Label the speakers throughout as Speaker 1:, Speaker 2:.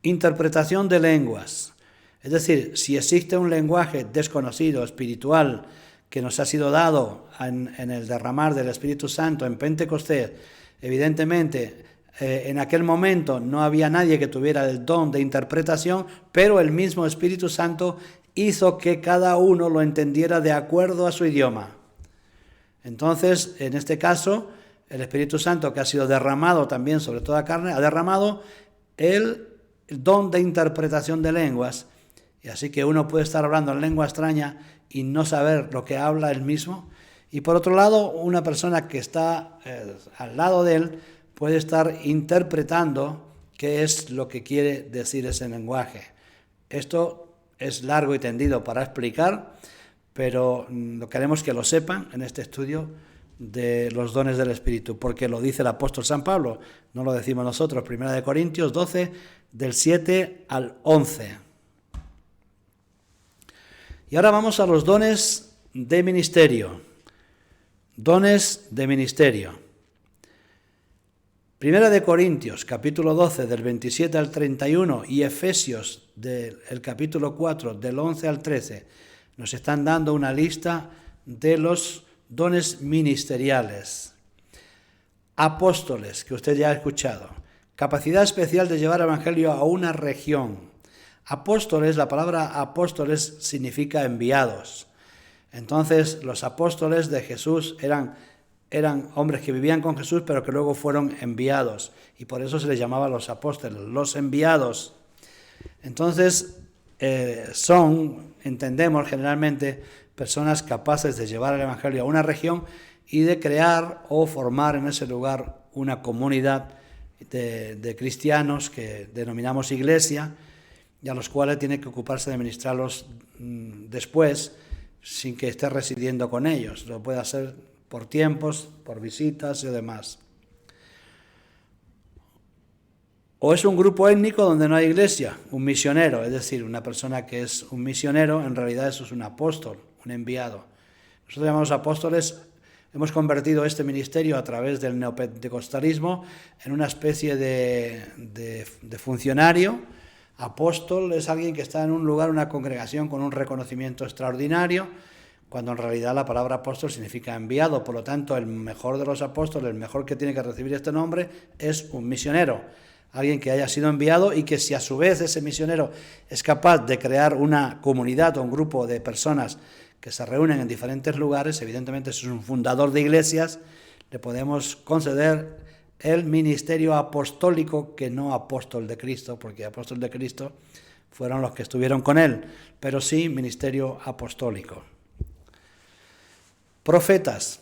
Speaker 1: Interpretación de lenguas. Es decir, si existe un lenguaje desconocido, espiritual, que nos ha sido dado en el derramar del Espíritu Santo en Pentecostés, evidentemente en aquel momento no había nadie que tuviera el don de interpretación, pero el mismo Espíritu Santo hizo que cada uno lo entendiera de acuerdo a su idioma. Entonces, en este caso, el Espíritu Santo, que ha sido derramado también sobre toda carne, ha derramado el don de interpretación de lenguas. Y así que uno puede estar hablando en lengua extraña y no saber lo que habla él mismo. Y por otro lado, una persona que está al lado de él puede estar interpretando qué es lo que quiere decir ese lenguaje. Esto es largo y tendido para explicar, pero lo queremos que lo sepan en este estudio de los dones del Espíritu, porque lo dice el apóstol San Pablo, no lo decimos nosotros. 1 Corintios 12, del 7 al 11. Y ahora vamos a los dones de ministerio. Dones de ministerio. 1 Corintios, capítulo 12, del 27 al 31, y Efesios, del capítulo 4, del 11 al 13, nos están dando una lista de los dones ministeriales. Apóstoles, que usted ya ha escuchado. Capacidad especial de llevar el evangelio a una región. Apóstoles, la palabra apóstoles significa enviados. Entonces, los apóstoles de Jesús eran hombres que vivían con Jesús, pero que luego fueron enviados. Y por eso se les llamaba los apóstoles, los enviados. Entonces, entendemos generalmente, personas capaces de llevar el evangelio a una región y de crear o formar en ese lugar una comunidad de cristianos que denominamos iglesia, y a los cuales tiene que ocuparse de ministrarlos después, sin que esté residiendo con ellos. Lo puede hacer por tiempos, por visitas y demás. O es un grupo étnico donde no hay iglesia, un misionero, es decir, una persona que es un misionero, en realidad eso es un apóstol, un enviado. Nosotros llamamos apóstoles, hemos convertido este ministerio a través del neopentecostalismo en una especie de funcionario. Apóstol es alguien que está en un lugar, una congregación con un reconocimiento extraordinario, cuando en realidad la palabra apóstol significa enviado. Por lo tanto, el mejor de los apóstoles, el mejor que tiene que recibir este nombre, es un misionero. Alguien que haya sido enviado y que si a su vez ese misionero es capaz de crear una comunidad o un grupo de personas que se reúnen en diferentes lugares, evidentemente es un fundador de iglesias, le podemos conceder el ministerio apostólico, que no apóstol de Cristo, porque apóstol de Cristo fueron los que estuvieron con él, pero sí ministerio apostólico. Profetas.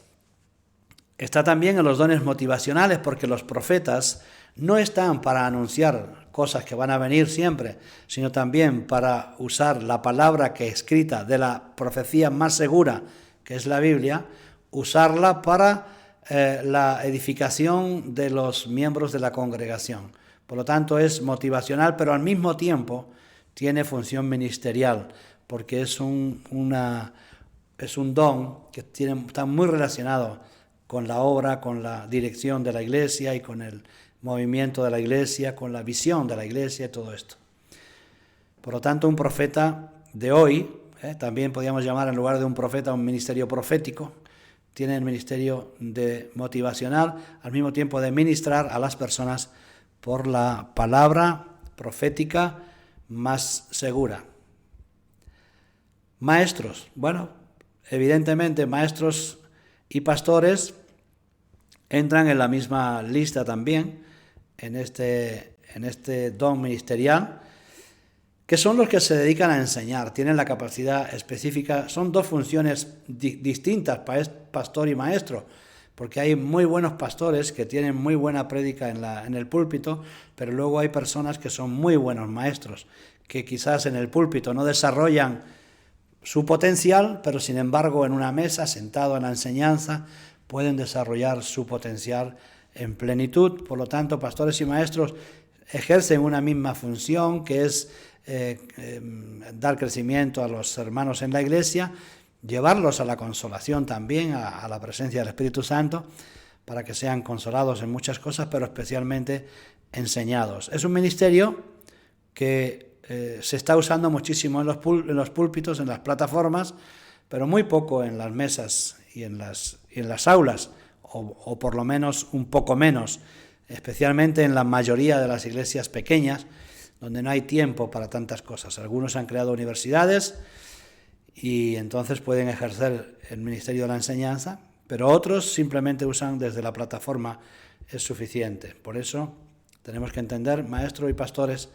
Speaker 1: Está también en los dones motivacionales, porque los profetas no están para anunciar cosas que van a venir siempre, sino también para usar la palabra que es escrita de la profecía más segura, que es la Biblia, usarla para la edificación de los miembros de la congregación. Por lo tanto, es motivacional, pero al mismo tiempo tiene función ministerial, porque es un don que está muy relacionado con la obra, con la dirección de la iglesia y con el movimiento de la iglesia, con la visión de la iglesia y todo esto. Por lo tanto, un profeta de hoy, también podríamos llamar en lugar de un profeta un ministerio profético, tiene el ministerio de motivacional, al mismo tiempo de ministrar a las personas por la palabra profética más segura. Maestros, bueno, evidentemente maestros y pastores entran en la misma lista también, en este don ministerial, que son los que se dedican a enseñar, tienen la capacidad específica. Son dos funciones distintas, pastor y maestro, porque hay muy buenos pastores que tienen muy buena prédica en el púlpito, pero luego hay personas que son muy buenos maestros, que quizás en el púlpito no desarrollan su potencial, pero sin embargo en una mesa, sentado en la enseñanza, pueden desarrollar su potencial en plenitud. Por lo tanto, pastores y maestros ejercen una misma función, que es dar crecimiento a los hermanos en la iglesia, llevarlos a la consolación también, a la presencia del Espíritu Santo, para que sean consolados en muchas cosas, pero especialmente enseñados. Es un ministerio que se está usando muchísimo en los púlpitos, en las plataformas, pero muy poco en las mesas y en las aulas, o por lo menos un poco menos, especialmente en la mayoría de las iglesias pequeñas, donde no hay tiempo para tantas cosas. Algunos han creado universidades y entonces pueden ejercer el ministerio de la enseñanza, pero otros simplemente usan desde la plataforma, es suficiente. Por eso tenemos que entender, maestros y pastores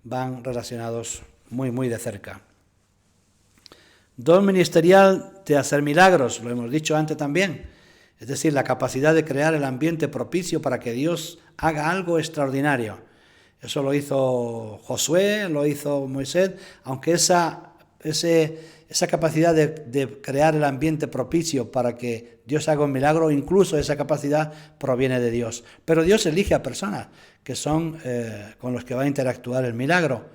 Speaker 1: van relacionados muy, muy de cerca. Don ministerial de hacer milagros, lo hemos dicho antes también, es decir, la capacidad de crear el ambiente propicio para que Dios haga algo extraordinario. Eso lo hizo Josué, lo hizo Moisés, aunque esa capacidad de crear el ambiente propicio para que Dios haga un milagro, incluso esa capacidad proviene de Dios. Pero Dios elige a personas que son con los que va a interactuar el milagro,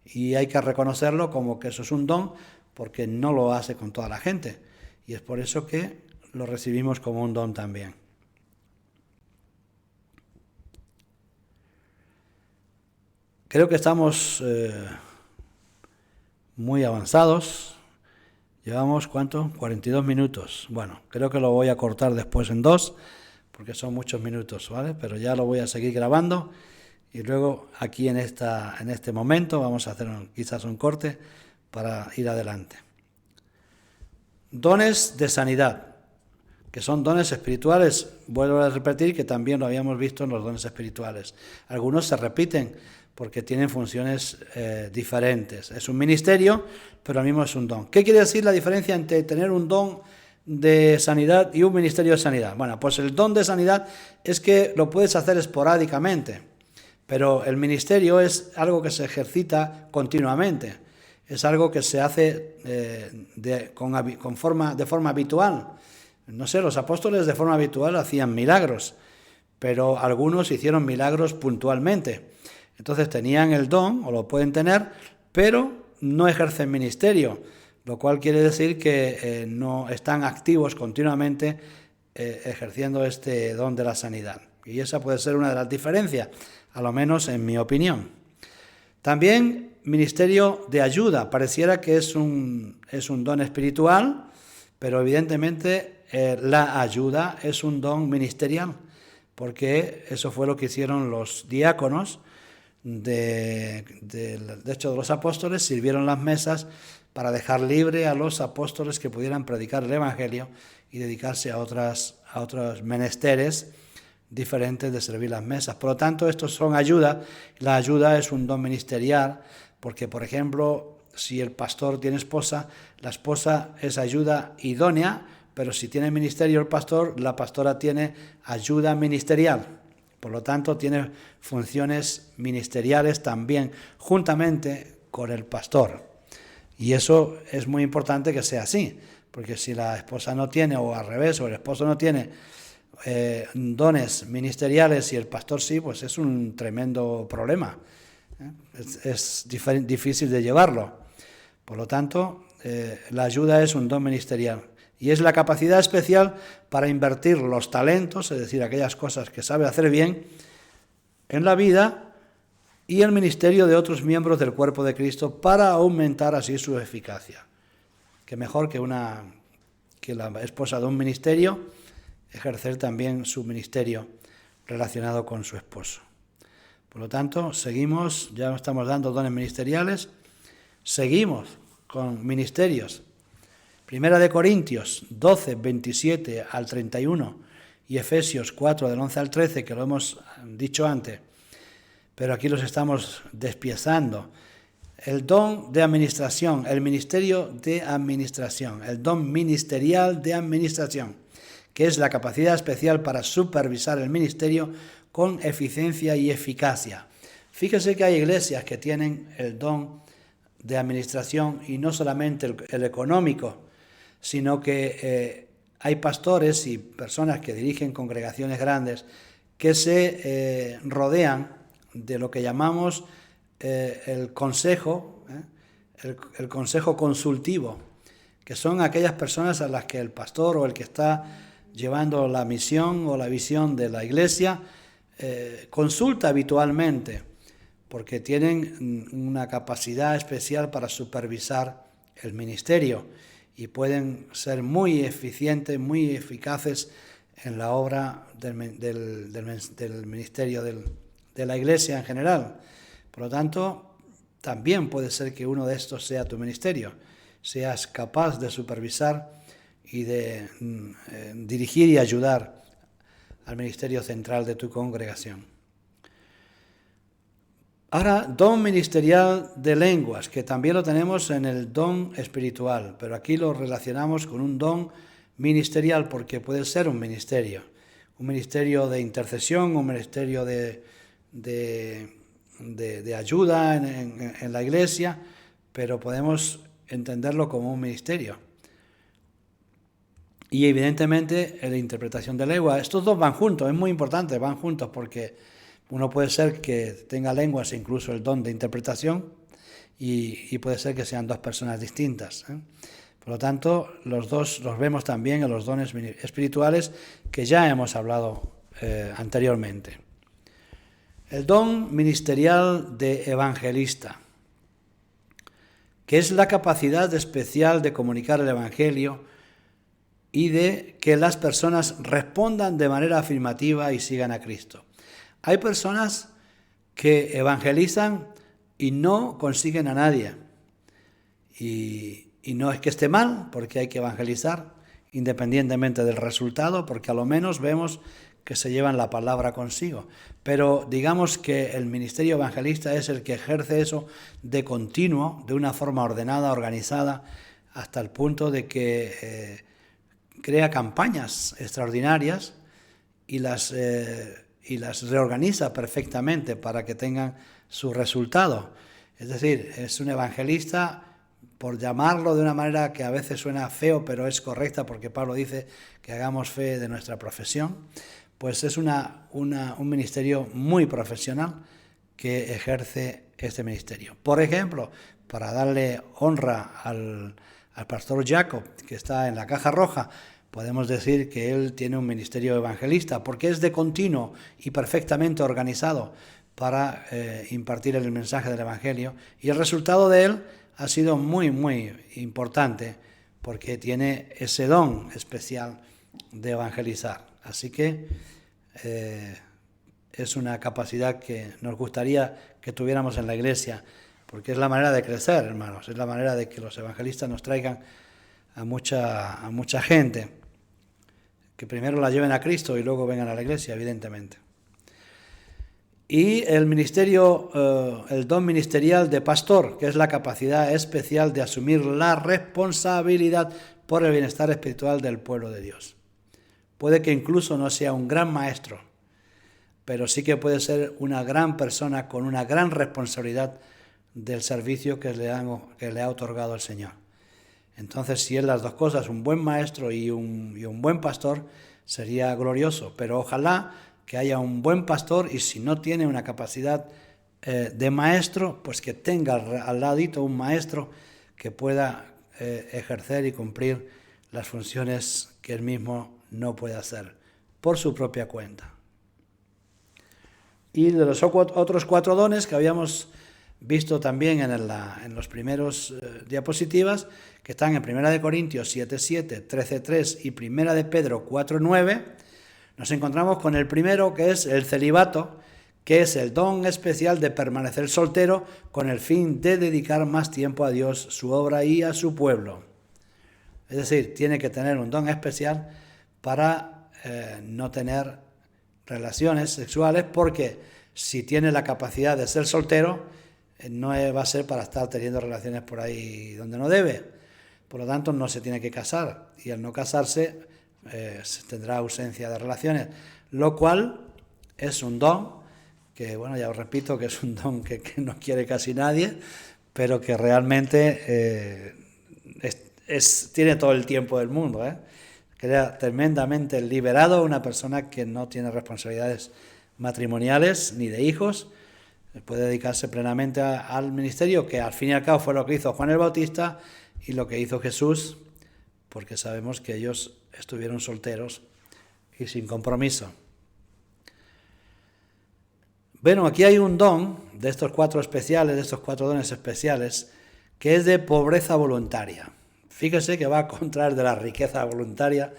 Speaker 1: y hay que reconocerlo como que eso es un don, porque no lo hace con toda la gente, y es por eso que lo recibimos como un don también. Creo que estamos muy avanzados. Llevamos, ¿cuánto? 42 minutos. Bueno, creo que lo voy a cortar después en 2, porque son muchos minutos, ¿vale? Pero ya lo voy a seguir grabando, y luego aquí en este momento vamos a hacer quizás un corte para ir adelante. Dones de sanidad, que son dones espirituales. Vuelvo a repetir que también lo habíamos visto en los dones espirituales. Algunos se repiten porque tienen funciones diferentes. Es un ministerio, pero al mismo es un don. ¿Qué quiere decir la diferencia entre tener un don de sanidad y un ministerio de sanidad? Bueno, pues el don de sanidad es que lo puedes hacer esporádicamente, pero el ministerio es algo que se ejercita continuamente. Es algo que se hace de forma habitual. No sé, los apóstoles de forma habitual hacían milagros, pero algunos hicieron milagros puntualmente. Entonces tenían el don, o lo pueden tener, pero no ejercen ministerio, lo cual quiere decir que no están activos continuamente ejerciendo este don de la sanidad. Y esa puede ser una de las diferencias, a lo menos en mi opinión. También ministerio de ayuda, pareciera que es un don espiritual, pero evidentemente la ayuda es un don ministerial, porque eso fue lo que hicieron los diáconos de Hechos de los Apóstoles. Sirvieron las mesas para dejar libre a los apóstoles que pudieran predicar el Evangelio y dedicarse a otros menesteres diferentes de servir las mesas. Por lo tanto, estos son ayuda. La ayuda es un don ministerial, porque, por ejemplo, si el pastor tiene esposa, la esposa es ayuda idónea, pero si tiene ministerio el pastor, la pastora tiene ayuda ministerial. Por lo tanto, tiene funciones ministeriales también, juntamente con el pastor. Y eso es muy importante que sea así, porque si la esposa no tiene, o al revés, o el esposo no tiene dones ministeriales y el pastor sí, pues es un tremendo problema. Es difícil de llevarlo. Por lo tanto, la ayuda es un don ministerial. Y es la capacidad especial para invertir los talentos, es decir, aquellas cosas que sabe hacer bien, en la vida y el ministerio de otros miembros del cuerpo de Cristo, para aumentar así su eficacia. Que mejor que la esposa de un ministerio ejercer también su ministerio relacionado con su esposo. Por lo tanto, seguimos, ya estamos dando dones ministeriales, seguimos con ministerios. Primera de Corintios 12, 27 al 31 y Efesios 4, del 11 al 13, que lo hemos dicho antes, pero aquí los estamos despiezando. El don de administración, el ministerio de administración, el don ministerial de administración, que es la capacidad especial para supervisar el ministerio con eficiencia y eficacia. Fíjese que hay iglesias que tienen el don de administración, y no solamente el económico, sino que hay pastores y personas que dirigen congregaciones grandes que se rodean de lo que llamamos el consejo consultivo, que son aquellas personas a las que el pastor o el que está llevando la misión o la visión de la iglesia consulta habitualmente porque tienen una capacidad especial para supervisar el ministerio y pueden ser muy eficientes, muy eficaces en la obra del ministerio de la Iglesia en general. Por lo tanto, también puede ser que uno de estos sea tu ministerio, seas capaz de supervisar y de dirigir y ayudar al ministerio central de tu congregación. Ahora, don ministerial de lenguas, que también lo tenemos en el don espiritual, pero aquí lo relacionamos con un don ministerial porque puede ser un ministerio de intercesión, un ministerio de ayuda en la iglesia, pero podemos entenderlo como un ministerio. Y evidentemente la interpretación de lengua, estos dos van juntos, es muy importante, van juntos porque uno puede ser que tenga lenguas e incluso el don de interpretación y puede ser que sean dos personas distintas. Por lo tanto, los dos los vemos también en los dones espirituales que ya hemos hablado anteriormente. El don ministerial de evangelista, que es la capacidad especial de comunicar el evangelio y de que las personas respondan de manera afirmativa y sigan a Cristo. Hay personas que evangelizan y no consiguen a nadie. Y no es que esté mal, porque hay que evangelizar independientemente del resultado, porque a lo menos vemos que se llevan la palabra consigo. Pero digamos que el ministerio evangelista es el que ejerce eso de continuo, de una forma ordenada, organizada, hasta el punto de que crea campañas extraordinarias y las reorganiza perfectamente para que tengan su resultado. Es decir, es un evangelista, por llamarlo de una manera que a veces suena feo, pero es correcta porque Pablo dice que hagamos fe de nuestra profesión, pues es un ministerio muy profesional que ejerce este ministerio. Por ejemplo, para darle honra al pastor Jacob, que está en la Caja Roja, podemos decir que él tiene un ministerio evangelista porque es de continuo y perfectamente organizado para impartir el mensaje del Evangelio, y el resultado de él ha sido muy, muy importante porque tiene ese don especial de evangelizar. Así que es una capacidad que nos gustaría que tuviéramos en la Iglesia, porque es la manera de crecer, hermanos, es la manera de que los evangelistas nos traigan a mucha gente, que primero la lleven a Cristo y luego vengan a la Iglesia, evidentemente. Y el don ministerial de pastor, que es la capacidad especial de asumir la responsabilidad por el bienestar espiritual del pueblo de Dios. Puede que incluso no sea un gran maestro, pero sí que puede ser una gran persona con una gran responsabilidad del servicio que le ha otorgado el Señor. Entonces, si es las dos cosas, un buen maestro y un buen pastor, sería glorioso. Pero ojalá que haya un buen pastor, y si no tiene una capacidad de maestro, pues que tenga al ladito un maestro que pueda ejercer y cumplir las funciones que él mismo no puede hacer por su propia cuenta. Y de los otros 4 dones que habíamos visto también en los primeros diapositivas, que están en 1 Corintios 7:7, 13:3 y 1 Pedro 4:9, nos encontramos con el primero, que es el celibato, que es el don especial de permanecer soltero con el fin de dedicar más tiempo a Dios, su obra y a su pueblo. Es decir, tiene que tener un don especial para no tener relaciones sexuales, porque si tiene la capacidad de ser soltero, no va a ser para estar teniendo relaciones por ahí donde no debe. Por lo tanto, no se tiene que casar, y al no casarse tendrá ausencia de relaciones, lo cual es un don que, bueno, ya os repito que es un don que no quiere casi nadie, pero que realmente tiene todo el tiempo del mundo. Queda tremendamente liberado una persona que no tiene responsabilidades matrimoniales ni de hijos, puede dedicarse plenamente al ministerio, que al fin y al cabo fue lo que hizo Juan el Bautista y lo que hizo Jesús, porque sabemos que ellos estuvieron solteros y sin compromiso. Bueno, aquí hay un don de estos 4 especiales, de estos 4 dones especiales, que es de pobreza voluntaria. Fíjese que va contra el de la riqueza voluntaria,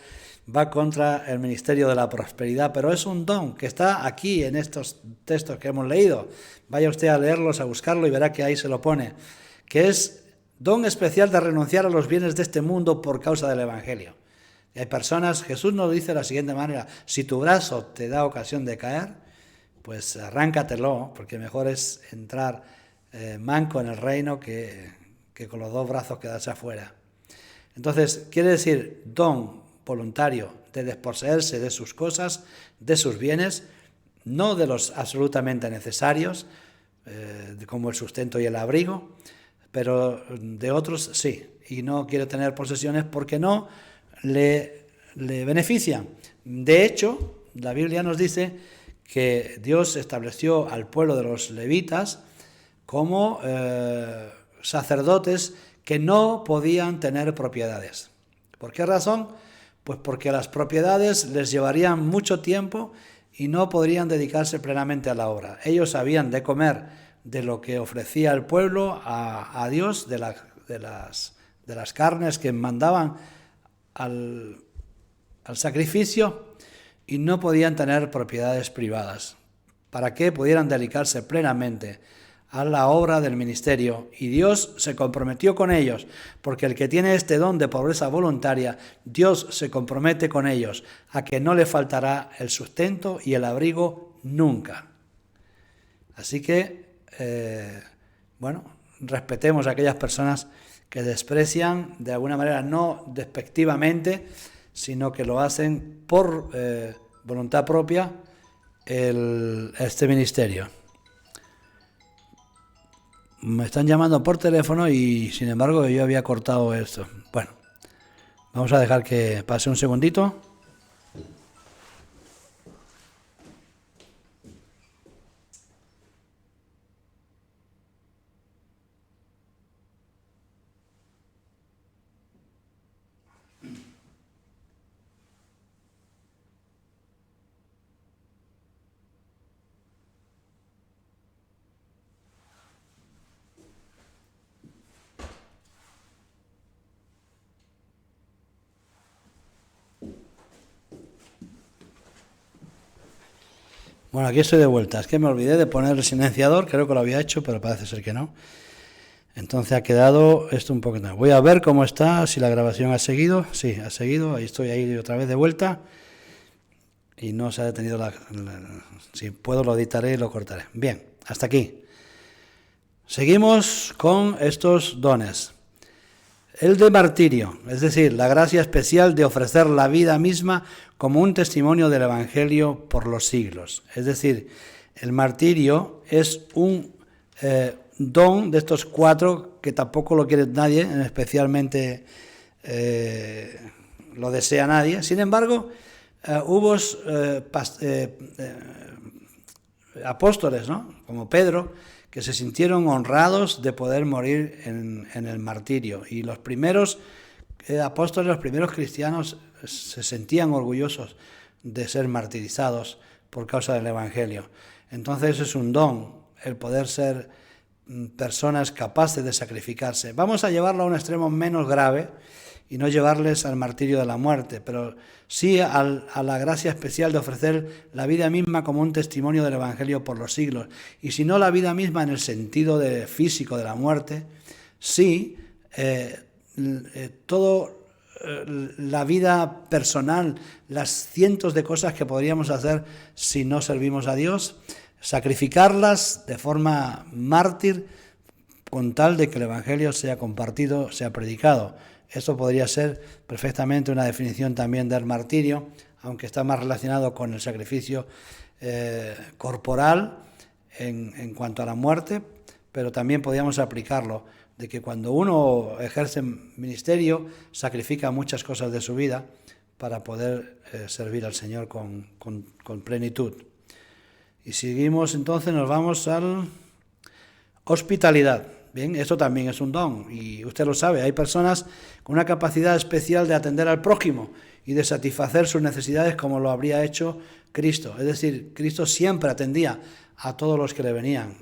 Speaker 1: va contra el ministerio de la prosperidad, pero es un don que está aquí en estos textos que hemos leído. Vaya usted a leerlos, a buscarlo y verá que ahí se lo pone, que es don especial de renunciar a los bienes de este mundo por causa del Evangelio. Y hay personas, Jesús nos dice de la siguiente manera: si tu brazo te da ocasión de caer, pues arráncatelo, porque mejor es entrar manco en el reino que con los 2 brazos quedarse afuera. Entonces, quiere decir don voluntario de desposeerse de sus cosas, de sus bienes, no de los absolutamente necesarios, como el sustento y el abrigo, pero de otros sí, y no quiere tener posesiones porque no le benefician. De hecho, la Biblia nos dice que Dios estableció al pueblo de los levitas como sacerdotes que no podían tener propiedades. ¿Por qué razón? Pues porque las propiedades les llevarían mucho tiempo y no podrían dedicarse plenamente a la obra. Ellos habían de comer de lo que ofrecía el pueblo a Dios, de las carnes que mandaban al sacrificio, y no podían tener propiedades privadas, para que pudieran dedicarse plenamente a la obra del ministerio. Y Dios se comprometió con ellos, porque el que tiene este don de pobreza voluntaria, Dios se compromete con ellos a que no le faltará el sustento y el abrigo nunca. Así que, respetemos a aquellas personas que desprecian de alguna manera, no despectivamente, sino que lo hacen por voluntad propia este ministerio. Me están llamando por teléfono y sin embargo yo había cortado esto. Bueno, vamos a dejar que pase un segundito. Bueno, aquí estoy de vuelta. Es que me olvidé de poner el silenciador, creo que lo había hecho, pero parece ser que no. Entonces ha quedado esto un poquito. Voy a ver cómo está, si la grabación ha seguido. Sí, ha seguido. Ahí estoy ahí otra vez de vuelta. Y no se ha detenido si puedo lo editaré y lo cortaré. Bien, hasta aquí. Seguimos con estos dones. El de martirio, es decir, la gracia especial de ofrecer la vida misma como un testimonio del Evangelio por los siglos. Es decir, el martirio es un don de estos 4 que tampoco lo quiere nadie, especialmente lo desea nadie. Sin embargo, hubo apóstoles, ¿no?, como Pedro, que se sintieron honrados de poder morir en el martirio. Y los primeros apóstoles, los primeros cristianos, se sentían orgullosos de ser martirizados por causa del Evangelio. Entonces es un don el poder ser personas capaces de sacrificarse. Vamos a llevarlo a un extremo menos grave y no llevarles al martirio de la muerte, pero sí a la gracia especial de ofrecer la vida misma como un testimonio del Evangelio por los siglos. Y si no la vida misma en el sentido físico de la muerte, sí la vida personal, las cientos de cosas que podríamos hacer si no servimos a Dios, sacrificarlas de forma mártir con tal de que el Evangelio sea compartido, sea predicado. Eso podría ser perfectamente una definición también del martirio, aunque está más relacionado con el sacrificio corporal en cuanto a la muerte, pero también podríamos aplicarlo, de que cuando uno ejerce ministerio, sacrifica muchas cosas de su vida para poder servir al Señor con plenitud. Y seguimos entonces, nos vamos a hospitalidad. Bien, esto también es un don, y usted lo sabe, hay personas con una capacidad especial de atender al prójimo y de satisfacer sus necesidades como lo habría hecho Cristo. Es decir, Cristo siempre atendía a todos los que le venían.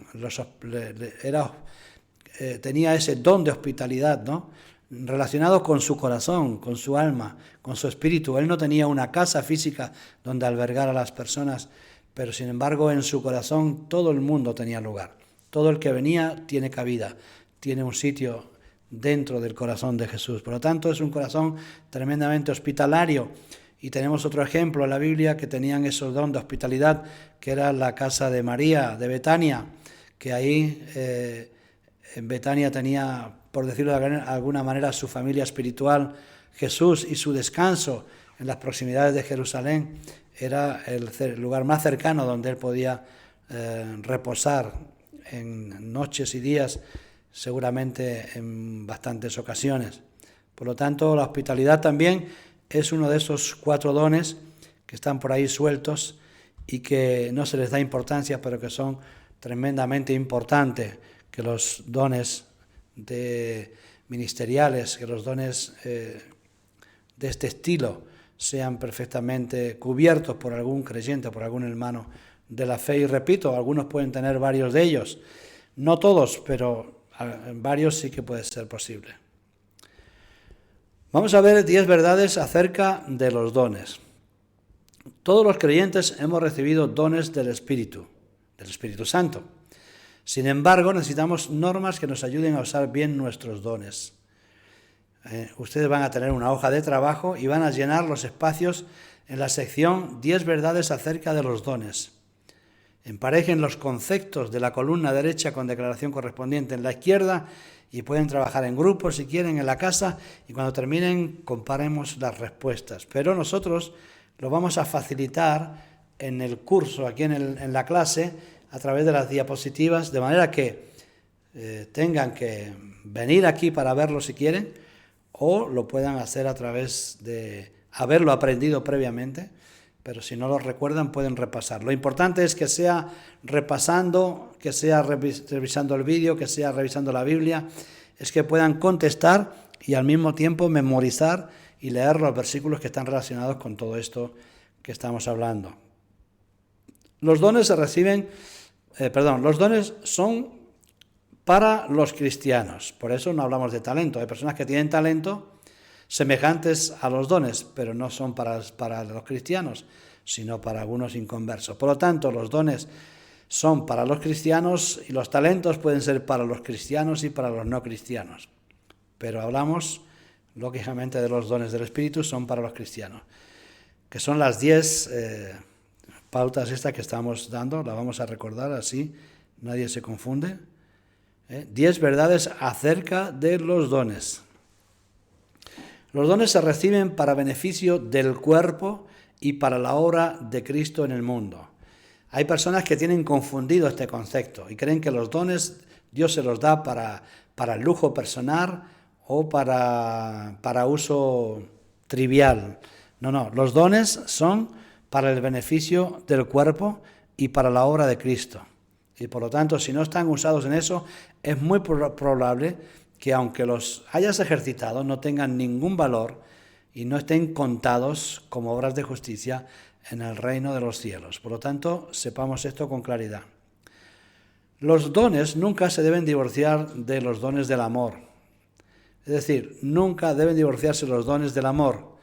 Speaker 1: Tenía ese don de hospitalidad, ¿no?, relacionado con su corazón, con su alma, con su espíritu. Él no tenía una casa física donde albergar a las personas, pero sin embargo en su corazón todo el mundo tenía lugar. Todo el que venía tiene cabida, tiene un sitio dentro del corazón de Jesús. Por lo tanto, es un corazón tremendamente hospitalario. Y tenemos otro ejemplo en la Biblia que tenían esos don de hospitalidad, que era la casa de María, de Betania, que ahí en Betania tenía, por decirlo de alguna manera, su familia espiritual, Jesús, y su descanso en las proximidades de Jerusalén era el lugar más cercano donde él podía reposar en noches y días, seguramente en bastantes ocasiones. Por lo tanto, la hospitalidad también es uno de esos 4 dones que están por ahí sueltos y que no se les da importancia, pero que son tremendamente importantes, que los dones ministeriales, que los dones de este estilo sean perfectamente cubiertos por algún creyente, por algún hermano de la fe. Y repito, algunos pueden tener varios de ellos, no todos, pero varios sí que puede ser posible. Vamos a ver 10 verdades acerca de los dones. Todos los creyentes hemos recibido dones del Espíritu Santo. Sin embargo, necesitamos normas que nos ayuden a usar bien nuestros dones. Ustedes van a tener una hoja de trabajo y van a llenar los espacios en la sección 10 verdades acerca de los dones. Emparejen los conceptos de la columna derecha con declaración correspondiente en la izquierda y pueden trabajar en grupos si quieren en la casa, y cuando terminen comparemos las respuestas. Pero nosotros lo vamos a facilitar en el curso, aquí en la clase, a través de las diapositivas, de manera que tengan que venir aquí para verlo si quieren, o lo puedan hacer a través de haberlo aprendido previamente, pero si no lo recuerdan pueden repasar. Lo importante es que sea repasando, que sea revisando el vídeo, que sea revisando la Biblia, es que puedan contestar y al mismo tiempo memorizar y leer los versículos que están relacionados con todo esto que estamos hablando. Los dones los dones son para los cristianos, por eso no hablamos de talento. Hay personas que tienen talento semejantes a los dones, pero no son para los cristianos, sino para algunos inconversos. Por lo tanto, los dones son para los cristianos y los talentos pueden ser para los cristianos y para los no cristianos. Pero hablamos, lógicamente, de los dones del Espíritu, son para los cristianos, que son las 10 pautas estas que estamos dando. La vamos a recordar así, nadie se confunde. 10 verdades acerca de los dones. Los dones se reciben para beneficio del cuerpo y para la obra de Cristo en el mundo. Hay personas que tienen confundido este concepto y creen que los dones Dios se los da para el lujo personal o para uso trivial. No, los dones son para el beneficio del cuerpo y para la obra de Cristo. Y por lo tanto, si no están usados en eso, es muy probable que aunque los hayas ejercitado no tengan ningún valor y no estén contados como obras de justicia en el reino de los cielos. Por lo tanto, sepamos esto con claridad. Los dones nunca se deben divorciar de los dones del amor. Es decir, nunca deben divorciarse los dones del amor.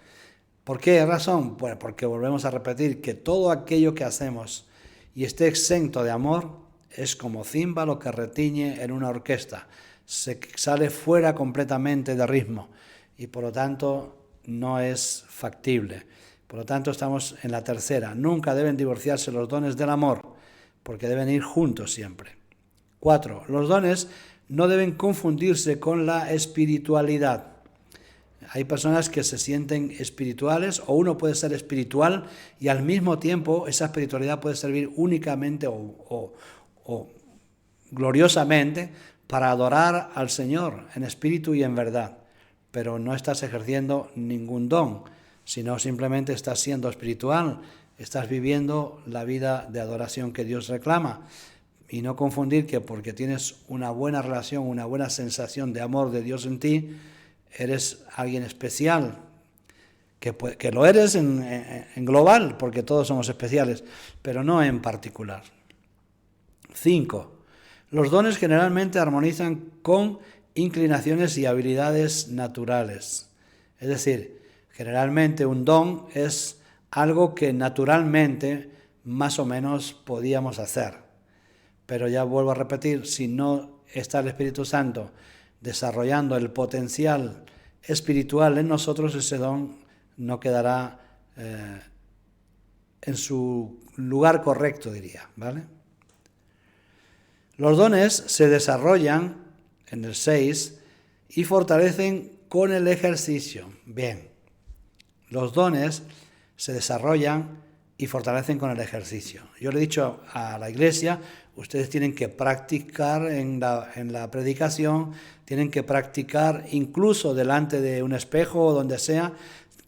Speaker 1: ¿Por qué razón? Pues porque volvemos a repetir que todo aquello que hacemos y esté exento de amor es como címbalo que retiñe en una orquesta. Se sale fuera completamente de ritmo y por lo tanto no es factible. Por lo tanto estamos en la tercera. Nunca deben divorciarse los dones del amor porque deben ir juntos siempre. 4. Los dones no deben confundirse con la espiritualidad. Hay personas que se sienten espirituales o uno puede ser espiritual y al mismo tiempo esa espiritualidad puede servir únicamente o gloriosamente para adorar al Señor en espíritu y en verdad, pero no estás ejerciendo ningún don, sino simplemente estás siendo espiritual, estás viviendo la vida de adoración que Dios reclama. Y no confundir que porque tienes una buena relación, una buena sensación de amor de Dios en ti, eres alguien especial, que lo eres en global, porque todos somos especiales, pero no en particular. 5. Los dones generalmente armonizan con inclinaciones y habilidades naturales. Es decir, generalmente un don es algo que naturalmente más o menos podíamos hacer. Pero ya vuelvo a repetir, si no está el Espíritu Santo desarrollando el potencial espiritual en nosotros, ese don no quedará en su lugar correcto, diría, ¿vale? Los dones se desarrollan, en el 6, y fortalecen con el ejercicio. Bien, los dones se desarrollan y fortalecen con el ejercicio. Yo le he dicho a la iglesia, ustedes tienen que practicar en la predicación, tienen que practicar incluso delante de un espejo o donde sea,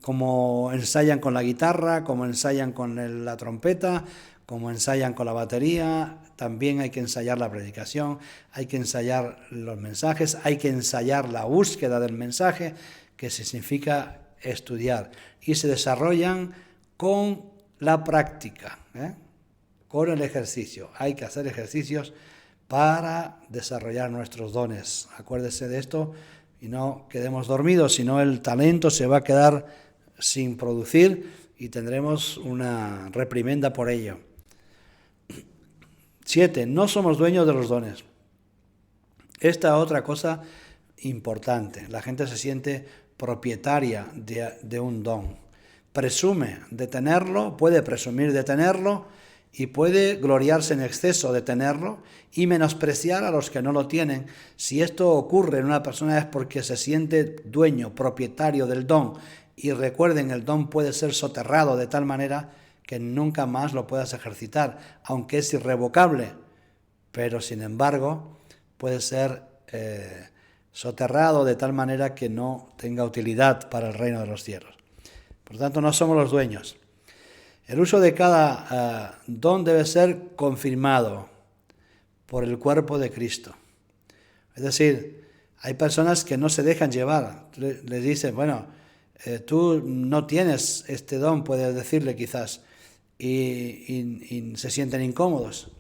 Speaker 1: como ensayan con la guitarra, como ensayan con la trompeta, como ensayan con la batería. También hay que ensayar la predicación, hay que ensayar los mensajes, hay que ensayar la búsqueda del mensaje, que significa estudiar. Y se desarrollan con la práctica, con el ejercicio. Hay que hacer ejercicios para desarrollar nuestros dones. Acuérdese de esto y no quedemos dormidos, sino el talento se va a quedar sin producir y tendremos una reprimenda por ello. 7. No somos dueños de los dones. Esta otra cosa importante. La gente se siente propietaria de un don. Presume de tenerlo, puede presumir de tenerlo y puede gloriarse en exceso de tenerlo y menospreciar a los que no lo tienen. Si esto ocurre en una persona es porque se siente dueño, propietario del don. Y recuerden, el don puede ser soterrado de tal manera que nunca más lo puedas ejercitar, aunque es irrevocable, pero sin embargo puede ser soterrado de tal manera que no tenga utilidad para el reino de los cielos. Por tanto, no somos los dueños. El uso de cada don debe ser confirmado por el cuerpo de Cristo. Es decir, hay personas que no se dejan llevar. Les dicen, bueno, tú no tienes este don, puedes decirle quizás, y se sienten incómodos.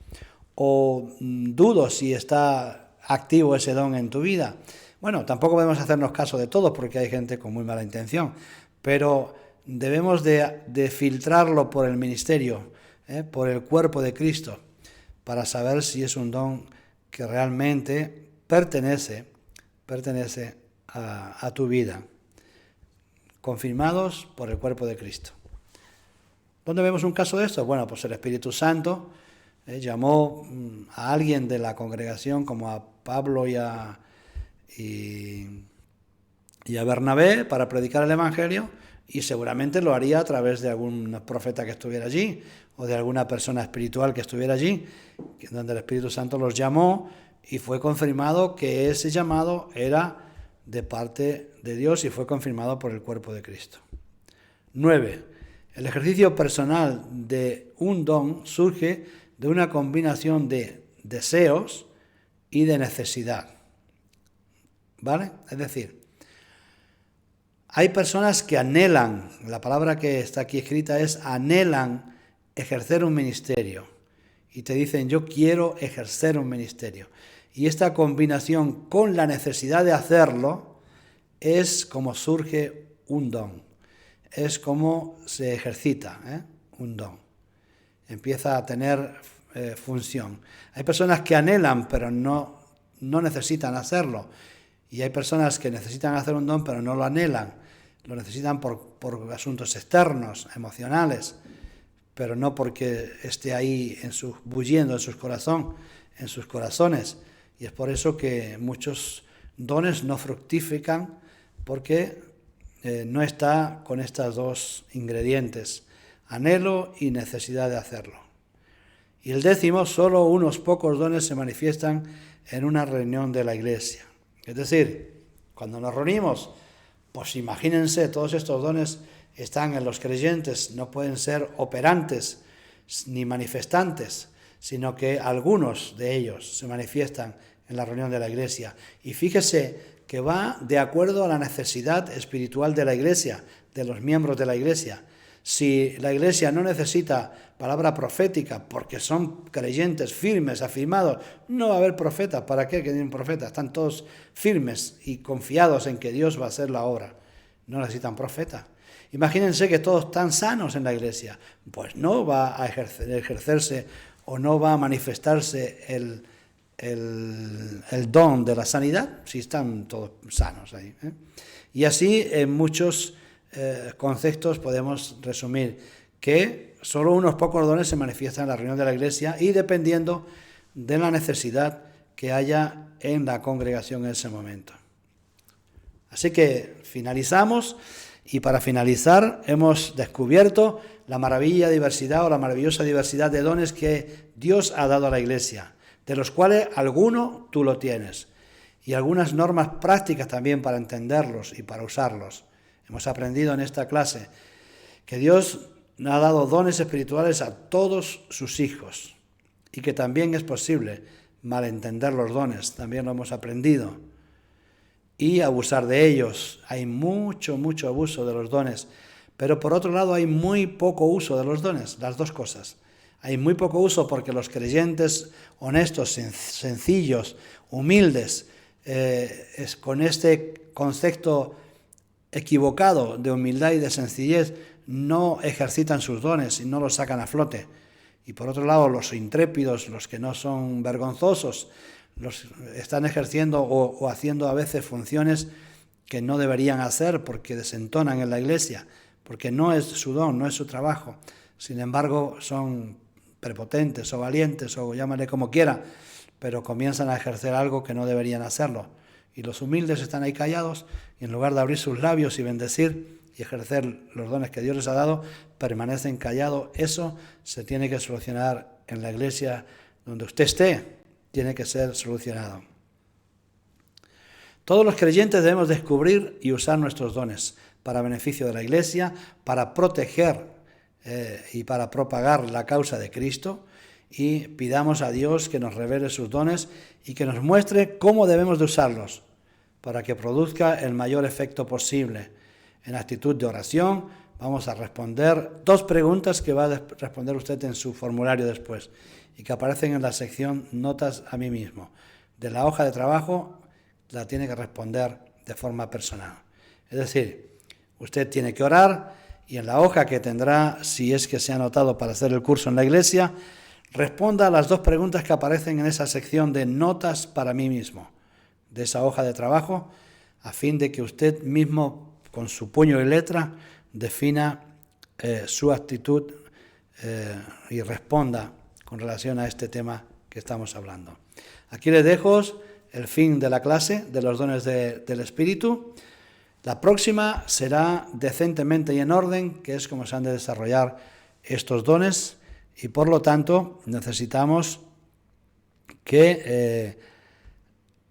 Speaker 1: O dudo si está activo ese don en tu vida. Bueno, tampoco podemos hacernos caso de todos porque hay gente con muy mala intención, pero debemos de filtrarlo por el ministerio, por el cuerpo de Cristo, para saber si es un don que realmente pertenece a tu vida, confirmados por el cuerpo de Cristo. ¿Dónde vemos un caso de esto? Bueno, pues el Espíritu Santo llamó a alguien de la congregación, como a Pablo y a Bernabé, para predicar el Evangelio, y seguramente lo haría a través de algún profeta que estuviera allí o de alguna persona espiritual que estuviera allí, donde el Espíritu Santo los llamó y fue confirmado que ese llamado era de parte de Dios y fue confirmado por el cuerpo de Cristo. 9. El ejercicio personal de un don surge de una combinación de deseos y de necesidad. ¿Vale? Es decir, hay personas que anhelan, la palabra que está aquí escrita es anhelan ejercer un ministerio. Y te dicen, yo quiero ejercer un ministerio. Y esta combinación con la necesidad de hacerlo es como surge un don. Es como se ejercita un don. Empieza a tener función. Hay personas que anhelan, pero no necesitan hacerlo. Y hay personas que necesitan hacer un don, pero no lo anhelan. Lo necesitan por asuntos externos, emocionales, pero no porque esté ahí bulliendo en sus corazones. Y es por eso que muchos dones no fructifican, porque no está con estos dos ingredientes, anhelo y necesidad de hacerlo. Y el 10, solo unos pocos dones se manifiestan en una reunión de la iglesia. Es decir, cuando nos reunimos, pues imagínense, todos estos dones están en los creyentes, no pueden ser operantes ni manifestantes, sino que algunos de ellos se manifiestan en la reunión de la iglesia. Y fíjese que va de acuerdo a la necesidad espiritual de la iglesia, de los miembros de la iglesia. Si la Iglesia no necesita palabra profética porque son creyentes firmes, afirmados, no va a haber profetas. ¿Para qué que tienen profetas? Están todos firmes y confiados en que Dios va a hacer la obra. No necesitan profetas. Imagínense que todos están sanos en la Iglesia. Pues no va a ejercerse o no va a manifestarse el don de la sanidad si están todos sanos ahí. Y así en muchos conceptos podemos resumir que solo unos pocos dones se manifiestan en la reunión de la Iglesia y dependiendo de la necesidad que haya en la congregación en ese momento. Así que finalizamos y para finalizar hemos descubierto la maravillosa diversidad de dones que Dios ha dado a la Iglesia, de los cuales alguno tú lo tienes y algunas normas prácticas también para entenderlos y para usarlos. Hemos aprendido en esta clase que Dios ha dado dones espirituales a todos sus hijos y que también es posible malentender los dones, también lo hemos aprendido, y abusar de ellos. Hay mucho abuso de los dones, pero por otro lado hay muy poco uso de los dones, las dos cosas. Hay muy poco uso porque los creyentes honestos, sencillos, humildes, con este concepto equivocado de humildad y de sencillez, no ejercitan sus dones y no los sacan a flote. Y por otro lado, los intrépidos, los que no son vergonzosos, los están ejerciendo o haciendo a veces funciones que no deberían hacer porque desentonan en la Iglesia, porque no es su don, no es su trabajo. Sin embargo, son prepotentes o valientes o llámale como quiera, pero comienzan a ejercer algo que no deberían hacerlo. Y los humildes están ahí callados y en lugar de abrir sus labios y bendecir y ejercer los dones que Dios les ha dado, permanecen callados. Eso se tiene que solucionar en la Iglesia donde usted esté, tiene que ser solucionado. Todos los creyentes debemos descubrir y usar nuestros dones para beneficio de la Iglesia, para proteger y para propagar la causa de Cristo, y pidamos a Dios que nos revele sus dones y que nos muestre cómo debemos de usarlos para que produzca el mayor efecto posible. En actitud de oración vamos a responder 2 preguntas que va a responder usted en su formulario después y que aparecen en la sección Notas a mí mismo. De la hoja de trabajo la tiene que responder de forma personal. Es decir, usted tiene que orar y en la hoja que tendrá, si es que se ha anotado para hacer el curso en la Iglesia, responda a las 2 preguntas que aparecen en esa sección de Notas para mí mismo, de esa hoja de trabajo, a fin de que usted mismo, con su puño y letra, defina su actitud y responda con relación a este tema que estamos hablando. Aquí les dejo el fin de la clase de los dones del Espíritu. La próxima será decentemente y en orden, que es como se han de desarrollar estos dones, y por lo tanto necesitamos que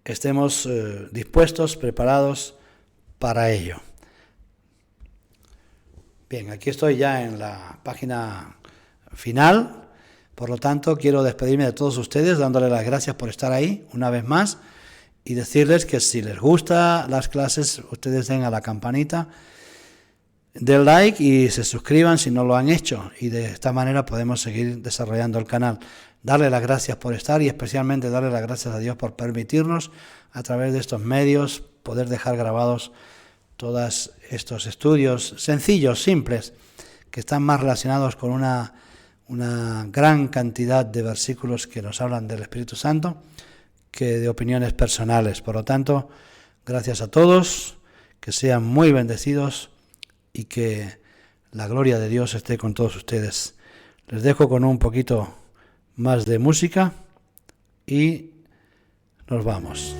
Speaker 1: estemos dispuestos, preparados para ello. Bien, aquí estoy ya en la página final, por lo tanto quiero despedirme de todos ustedes dándoles las gracias por estar ahí una vez más y decirles que si les gustan las clases, ustedes den a la campanita, den like y se suscriban si no lo han hecho, y de esta manera podemos seguir desarrollando el canal. Darle las gracias por estar y especialmente darle las gracias a Dios por permitirnos a través de estos medios poder dejar grabados todos estos estudios sencillos, simples, que están más relacionados con una gran cantidad de versículos que nos hablan del Espíritu Santo que de opiniones personales. Por lo tanto, gracias a todos, que sean muy bendecidos y que la gloria de Dios esté con todos ustedes. Les dejo con un poquito más de música y nos vamos.